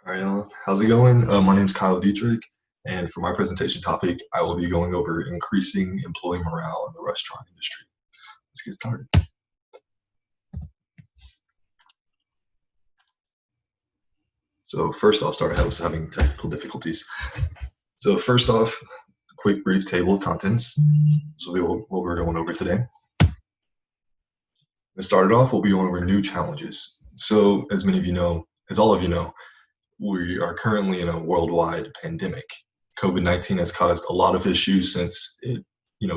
All right, Alan. How's it going? My name's Kyle Dietrich, and for my presentation topic, I will be going over increasing employee morale in the restaurant industry. Let's get started. So first off, sorry, I was having technical difficulties. So first off, a quick brief table of contents. This will be what we're going over today. To start it off, we'll be going over new challenges. So as many of you know, as all of you know, we are currently in a worldwide pandemic. COVID-19 has caused a lot of issues since it,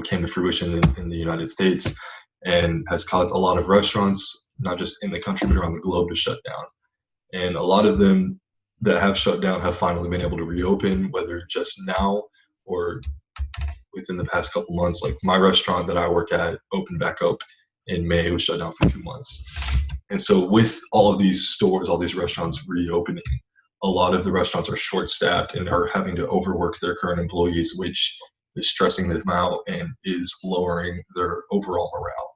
came to fruition in the United States, and has caused a lot of restaurants, not just in the country but around the globe, to shut down. And a lot of them that have shut down have finally been able to reopen, whether just now or within the past couple months. Like my restaurant that I work at opened back up in May. It was shut down for 2 months. And so with all of these stores, all these restaurants reopening, a lot of the restaurants are short-staffed and are having to overwork their current employees, which is stressing them out and is lowering their overall morale.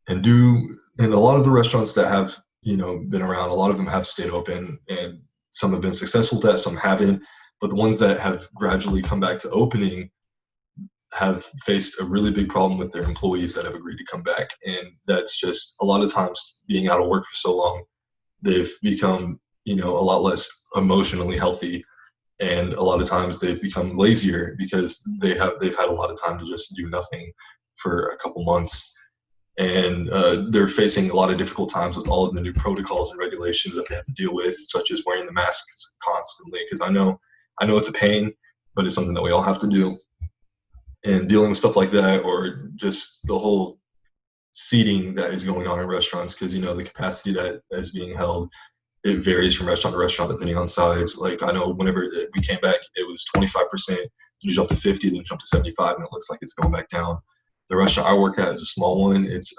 And a lot of the restaurants that have been around, a lot of them have stayed open, and some have been successful with that, some haven't. But the ones that have gradually come back to opening have faced a really big problem with their employees that have agreed to come back. And that's just a lot of times, being out of work for so long, they've become, a lot less emotionally healthy. And a lot of times they've become lazier because they've had a lot of time to just do nothing for a couple months. And they're facing a lot of difficult times with all of the new protocols and regulations that they have to deal with, such as wearing the masks constantly. Because I know it's a pain, but it's something that we all have to do. And dealing with stuff like that, or just the whole seating that is going on in restaurants, because the capacity that is being held, it varies from restaurant to restaurant depending on size. Like I know whenever we came back, it was 25%, then you jump to 50, then you jump to 75, and it looks like it's going back down. The restaurant I work at is a small one. It's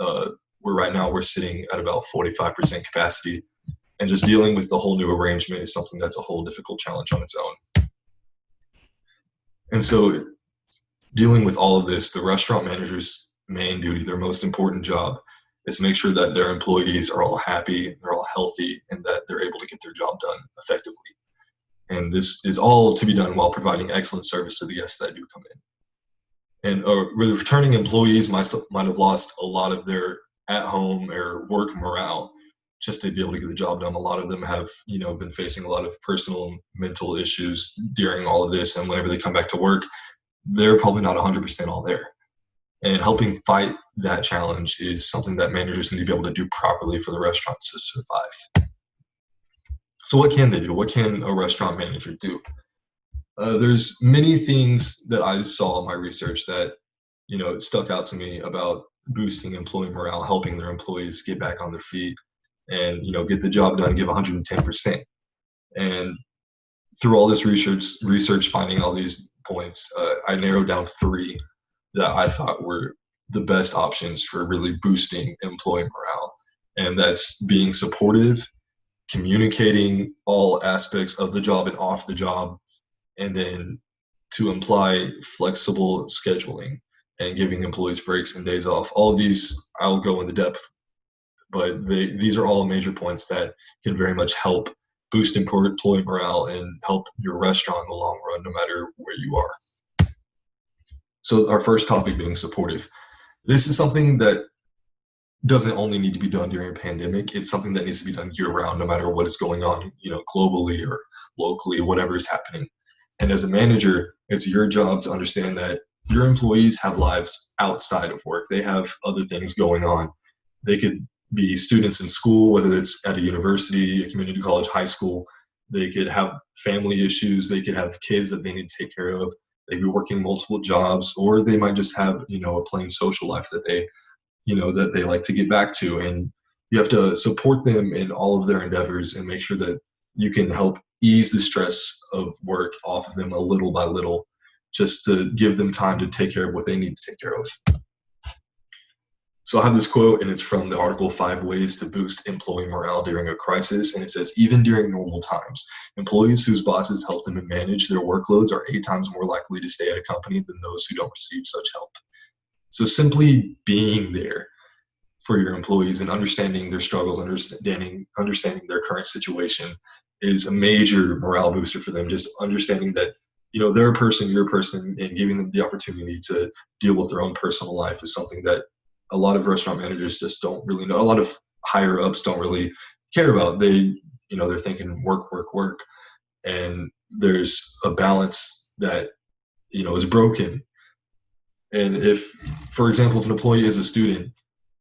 we're sitting at about 45% capacity, and just dealing with the whole new arrangement is something that's a whole difficult challenge on its own. And so, dealing with all of this, the restaurant manager's main duty, their most important job, is to make sure that their employees are all happy, they're all healthy, and that they're able to get their job done effectively. And this is all to be done while providing excellent service to the guests that do come in. And returning employees might have lost a lot of their at-home or work morale just to be able to get the job done. A lot of them have, been facing a lot of personal and mental issues during all of this, and whenever they come back to work, they're probably not 100% all there. And helping fight that challenge is something that managers need to be able to do properly for the restaurants to survive. So what can they do? What can a restaurant manager do? There's many things that I saw in my research that, stuck out to me about boosting employee morale, helping their employees get back on their feet and, get the job done, give 110%. And through all this research, finding all these points, I narrowed down 3 that I thought were the best options for really boosting employee morale. And that's being supportive, communicating all aspects of the job and off the job, and then to imply flexible scheduling and giving employees breaks and days off. All of these, I'll go into depth, but these are all major points that can very much help boost employee morale and help your restaurant in the long run, no matter where you are. So our first topic being supportive. This is something that doesn't only need to be done during a pandemic. It's something that needs to be done year-round, no matter what is going on, globally or locally, whatever is happening. And as a manager, it's your job to understand that your employees have lives outside of work. They have other things going on. They could be students in school, whether it's at a university, a community college, high school. They could have family issues. They could have kids that they need to take care of. They'd be working multiple jobs, or they might just have, a plain social life that they like to get back to. And you have to support them in all of their endeavors and make sure that you can help ease the stress of work off of them a little by little, just to give them time to take care of what they need to take care of. So I have this quote, and it's from the article 5 Ways to Boost Employee Morale During a Crisis. And it says, even during normal times, employees whose bosses help them manage their workloads are 8 times more likely to stay at a company than those who don't receive such help. So simply being there, for your employees and understanding their struggles, understanding their current situation is a major morale booster for them. Just understanding that, they're a person, you're a person, and giving them the opportunity to deal with their own personal life is something that a lot of restaurant managers just don't really know. A lot of higher ups don't really care about. They're thinking work, work, work. And there's a balance that, is broken. And if, for example, if an employee is a student,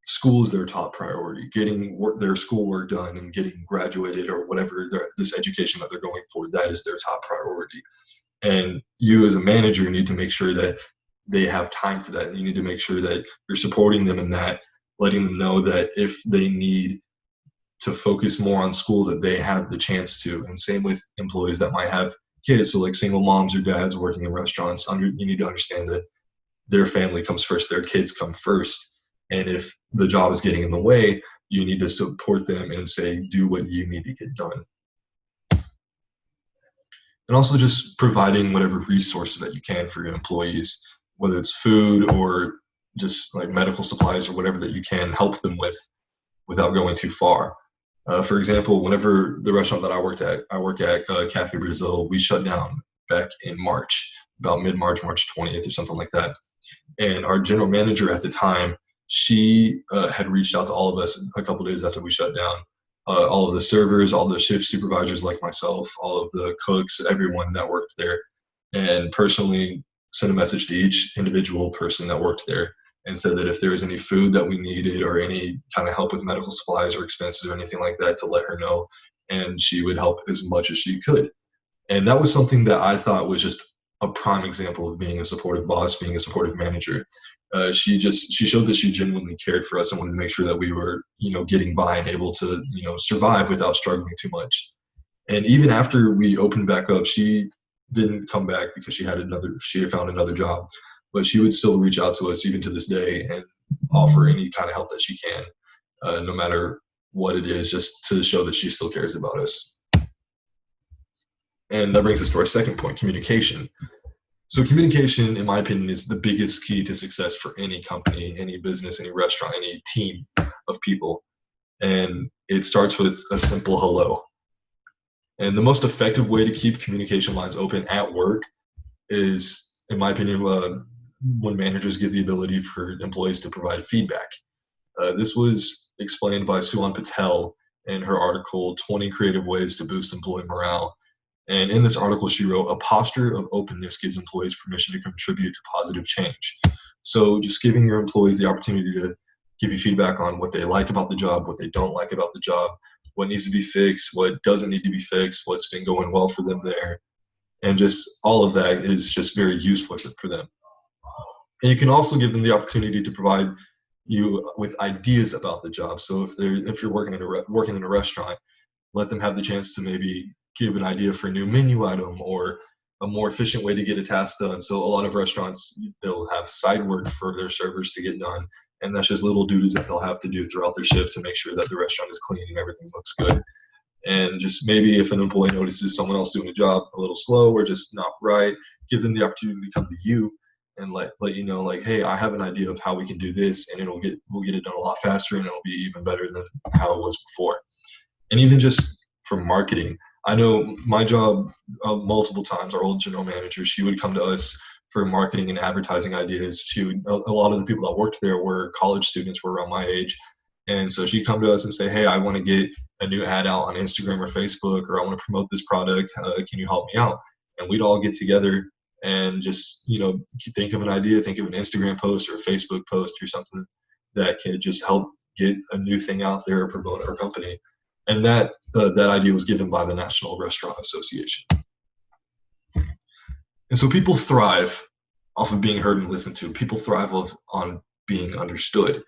school is their top priority. Getting their schoolwork done and getting graduated or whatever this education that they're going for, that is their top priority. And you as a manager need to make sure that they have time for that. You need to make sure that you're supporting them in that, letting them know that if they need to focus more on school, that they have the chance to. And same with employees that might have kids. So like single moms or dads working in restaurants, you need to understand that their family comes first, their kids come first. And if the job is getting in the way, you need to support them and say, do what you need to get done. And also just providing whatever resources that you can for your employees, whether it's food or just like medical supplies or whatever that you can help them with without going too far. For example, whenever the restaurant that I work at Cafe Brazil, we shut down back in March, about mid-March, March 20th or something like that. And our general manager at the time, she had reached out to all of us a couple days after we shut down. All of the servers, all the shift supervisors like myself, all of the cooks, everyone that worked there, and personally sent a message to each individual person that worked there and said that if there was any food that we needed or any kind of help with medical supplies or expenses or anything like that, to let her know, and she would help as much as she could. And that was something that I thought was just a prime example of being a supportive boss, being a supportive manager. She showed that she genuinely cared for us and wanted to make sure that we were, getting by and able to, survive without struggling too much. And even after we opened back up, she didn't come back because she had found another job, but she would still reach out to us even to this day and offer any kind of help that she can, no matter what it is, just to show that she still cares about us. And that brings us to our second point, communication. So communication, in my opinion, is the biggest key to success for any company, any business, any restaurant, any team of people. And it starts with a simple hello. And the most effective way to keep communication lines open at work is, in my opinion, when managers give the ability for employees to provide feedback. This was explained by Suhan Patel in her article, 20 Creative Ways to Boost Employee Morale. And in this article, she wrote, a posture of openness gives employees permission to contribute to positive change. So just giving your employees the opportunity to give you feedback on what they like about the job, what they don't like about the job, what needs to be fixed, what doesn't need to be fixed, what's been going well for them there. And just all of that is just very useful for them. And you can also give them the opportunity to provide you with ideas about the job. So if you're working in a restaurant, let them have the chance to maybe give an idea for a new menu item or a more efficient way to get a task done. So a lot of restaurants, they'll have side work for their servers to get done. And that's just little duties that they'll have to do throughout their shift to make sure that the restaurant is clean and everything looks good. And just maybe if an employee notices someone else doing a job a little slow or just not right, give them the opportunity to come to you and let you know, like, hey, I have an idea of how we can do this, and we'll get it done a lot faster, and it'll be even better than how it was before. And even just for marketing, I know my job multiple times, our old general manager, she would come to us for marketing and advertising ideas. A lot of the people that worked there were college students, were around my age. And so she'd come to us and say, hey, I want to get a new ad out on Instagram or Facebook, or I want to promote this product. Can you help me out? And we'd all get together and just, think of an idea, think of an Instagram post or a Facebook post or something that could just help get a new thing out there or promote our company. And that idea was given by the National Restaurant Association. And so people thrive off of being heard and listened to. People thrive on being understood.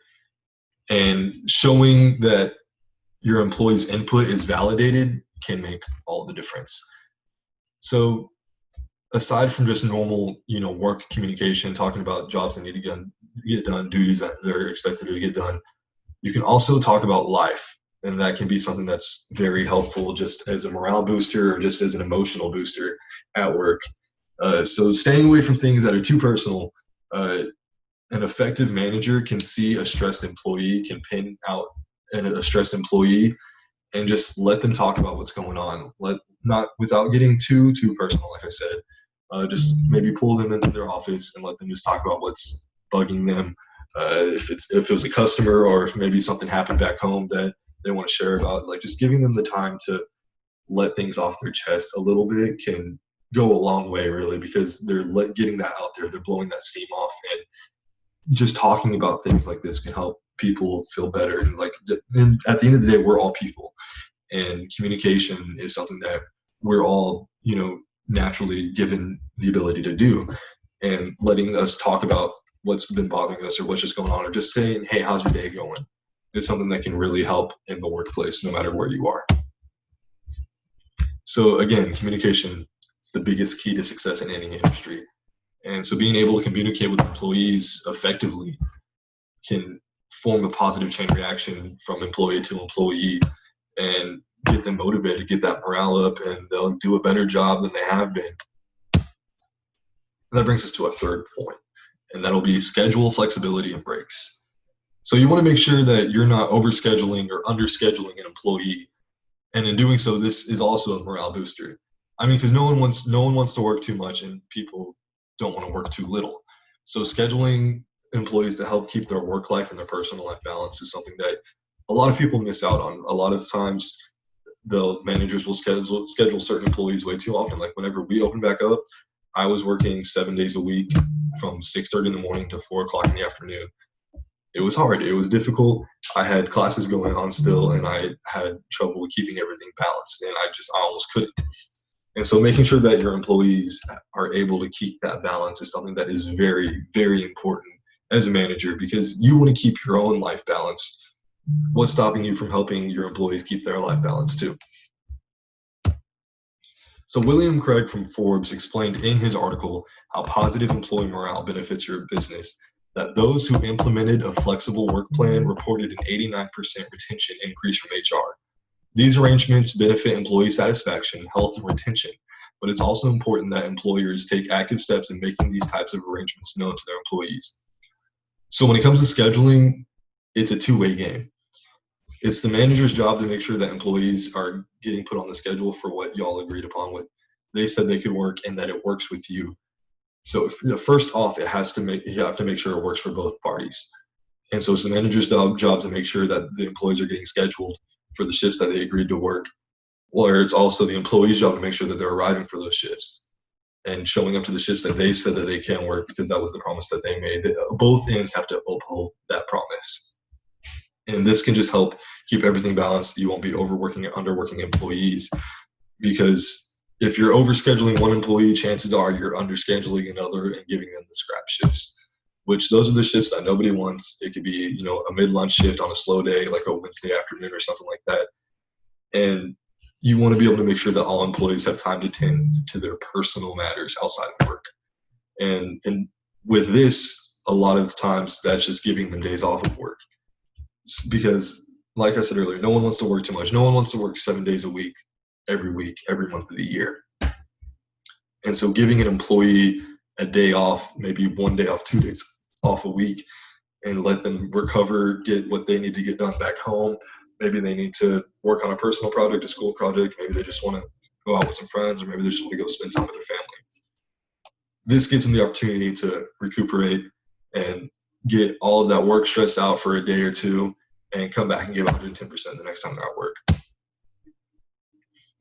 And showing that your employees' input is validated can make all the difference. So aside from just normal, work communication, talking about jobs that need to get done, duties that they're expected to get done, you can also talk about life. And that can be something that's very helpful just as a morale booster or just as an emotional booster at work. So staying away from things that are too personal an effective manager can see a stressed employee, can pin out a stressed employee, and just let them talk about what's going on. Not without getting too personal, like I said. Just maybe pull them into their office and let them just talk about what's bugging them. If it was a customer, or if maybe something happened back home that they want to share about, like just giving them the time to let things off their chest a little bit can go a long way, really, because they're getting that out there, they're blowing that steam off, and just talking about things like this can help people feel better. And at the end of the day, we're all people, and communication is something that we're all, naturally given the ability to do. And letting us talk about what's been bothering us or what's just going on, or just saying, hey, how's your day going, is something that can really help in the workplace, no matter where you are. So again, communication is the biggest key to success in any industry. And so being able to communicate with employees effectively can form a positive chain reaction from employee to employee and get them motivated, get that morale up, and they'll do a better job than they have been. And that brings us to a third point, and that'll be schedule flexibility and breaks. So you want to make sure that you're not overscheduling or underscheduling an employee. And in doing so, this is also a morale booster. I mean, because no one wants to work too much, and people don't want to work too little. So scheduling employees to help keep their work life and their personal life balance is something that a lot of people miss out on. A lot of times, the managers will schedule certain employees way too often. Like whenever we opened back up, I was working 7 days a week from 6:30 in the morning to 4 o'clock in the afternoon. It was hard. It was difficult. I had classes going on still, and I had trouble keeping everything balanced, and I almost couldn't. And so making sure that your employees are able to keep that balance is something that is very, very important as a manager, because you want to keep your own life balanced. What's stopping you from helping your employees keep their life balance too? So William Craig from Forbes explained in his article how positive employee morale benefits your business, that those who implemented a flexible work plan reported an 89% retention increase from HR. These arrangements benefit employee satisfaction, health, and retention, but it's also important that employers take active steps in making these types of arrangements known to their employees. So when it comes to scheduling, it's a two-way game. It's the manager's job to make sure that employees are getting put on the schedule for what y'all agreed upon, what they said they could work, and that it works with you. So first off, you have to make sure it works for both parties. And so it's the manager's job to make sure that the employees are getting scheduled for the shifts that they agreed to work, or it's also the employee's job to make sure that they're arriving for those shifts and showing up to the shifts that they said that they can work, because that was the promise that they made. Both ends have to uphold that promise. And this can just help keep everything balanced. You won't be overworking and underworking employees, because if you're overscheduling one employee, chances are you're underscheduling another and giving them the scrap shifts, which those are the shifts that nobody wants. It could be, a mid-lunch shift on a slow day, like a Wednesday afternoon or something like that. And you want to be able to make sure that all employees have time to tend to their personal matters outside of work. And with this, a lot of times that's just giving them days off of work. Because, like I said earlier, no one wants to work too much. No one wants to work 7 days a week, every month of the year. And so giving an employee a day off, maybe 1 day off, 2 days off a week, and let them recover, get what they need to get done back home. Maybe they need to work on a personal project, a school project. Maybe they just want to go out with some friends, or maybe they just want to go spend time with their family. This gives them the opportunity to recuperate and get all of that work stress out for a day or two and come back and give 110% the next time they're at work.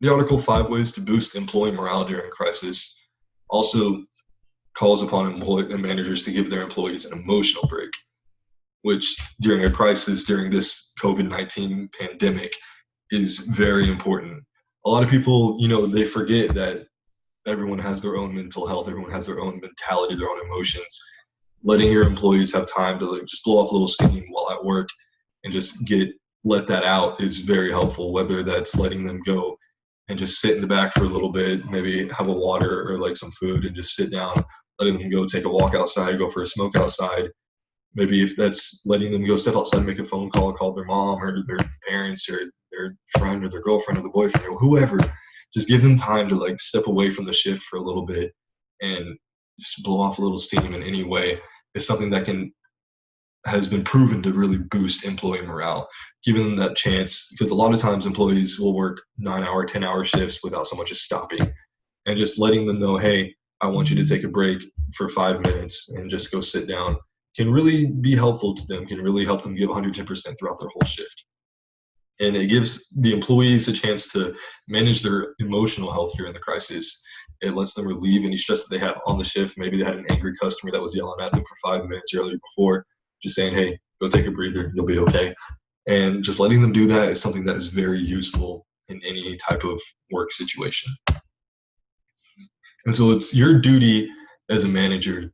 The article 5 Ways to Boost Employee Morale During Crisis also calls upon managers to give their employees an emotional break, which during a crisis, during this COVID-19 pandemic, is very important. A lot of people, they forget that everyone has their own mental health, everyone has their own mentality, their own emotions. Letting your employees have time to just blow off a little steam while at work and just let that out is very helpful, whether that's letting them go and just sit in the back for a little bit, maybe have a water or like some food and just sit down, letting them go take a walk outside, go for a smoke outside. Maybe if that's letting them go step outside and make a phone call their mom or their parents or their friend or their girlfriend or the boyfriend or whoever, just give them time to step away from the shift for a little bit and just blow off a little steam in any way. Is something that can has been proven to really boost employee morale, giving them that chance, because a lot of times employees will work 9-hour, 10-hour shifts without so much as stopping, and just letting them know, hey, I want you to take a break for 5 minutes and just go sit down, can really be helpful to them, can really help them give 110% throughout their whole shift. And it gives the employees a chance to manage their emotional health during the crisis. It lets them relieve any stress that they have on the shift. Maybe they had an angry customer that was yelling at them for 5 minutes earlier before, just saying, hey, go take a breather, you'll be okay. And just letting them do that is something that is very useful in any type of work situation. And so it's your duty as a manager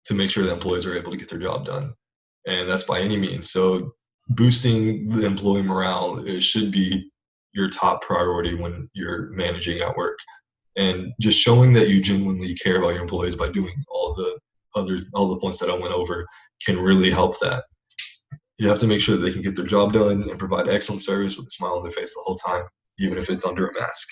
to make sure that employees are able to get their job done. And that's by any means. So boosting the employee morale, it should be your top priority when you're managing at work. And just showing that you genuinely care about your employees by doing all the points that I went over can really help that. You have to make sure that they can get their job done and provide excellent service with a smile on their face the whole time, even if it's under a mask.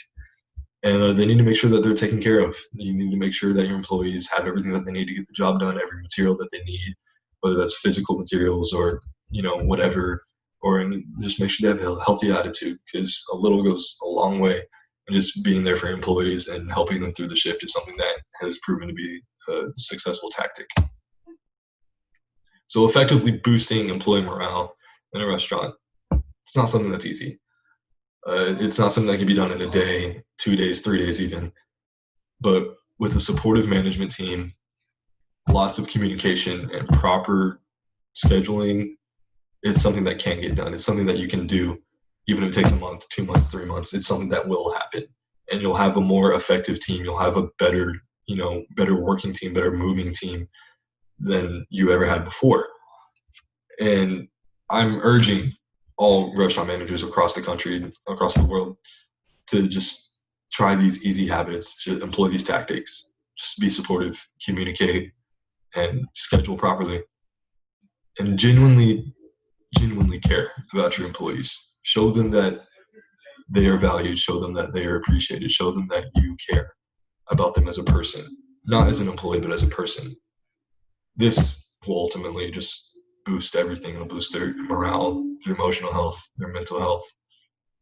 And they need to make sure that they're taken care of. You need to make sure that your employees have everything that they need to get the job done, every material that they need, whether that's physical materials or whatever, and just make sure they have a healthy attitude, because a little goes a long way. And just being there for employees and helping them through the shift is something that has proven to be a successful tactic. So effectively boosting employee morale in a restaurant, it's not something that's easy. It's not something that can be done in a day, 2 days, 3 days even. But with a supportive management team, lots of communication, and proper scheduling, it's something that can get done. It's something that you can do, even if it takes a month, 2 months, 3 months. It's something that will happen. And you'll have a more effective team. You'll have a better working team, better moving team than you ever had before. And I'm urging all restaurant managers across the country, across the world, to just try these easy habits, to employ these tactics. Just be supportive, communicate, and schedule properly. And genuinely care about your employees. Show them that they are valued. Show them that they are appreciated. Show them that you care about them as a person, not as an employee, but as a person. This will ultimately just boost everything. It'll boost their morale, their emotional health, their mental health.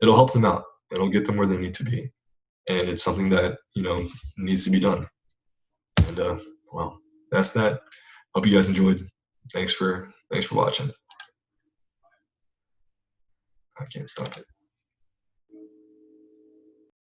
It'll help them out. It'll get them where they need to be. And it's something that, needs to be done. And, well, that's that. Hope you guys enjoyed. Thanks for watching. I can't stop it.